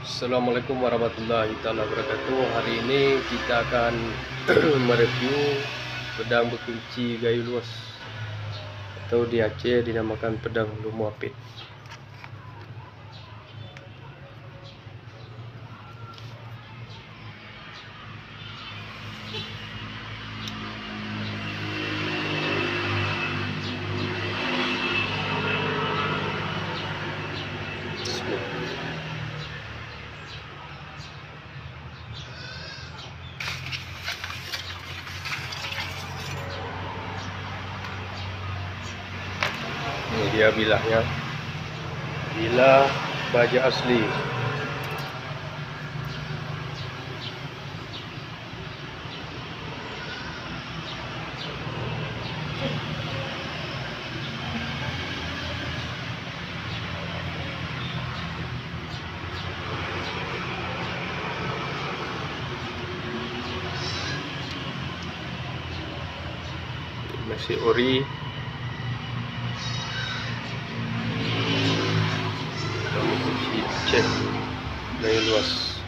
Assalamualaikum warahmatullahi wabarakatuh. Hari ini kita akan mereview pedang berkunci gayu luas, atau di Aceh dinamakan pedang lumu apit. Ini dia bilahnya, bilah baja asli. Masih ori. Cek gayu luas.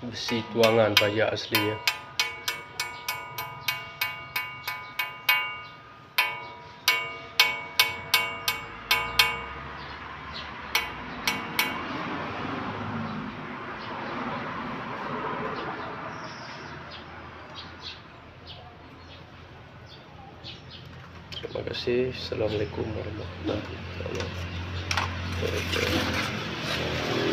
Besi tuangan baja aslinya. Terima kasih. Assalamualaikum warahmatullahi wabarakatuh.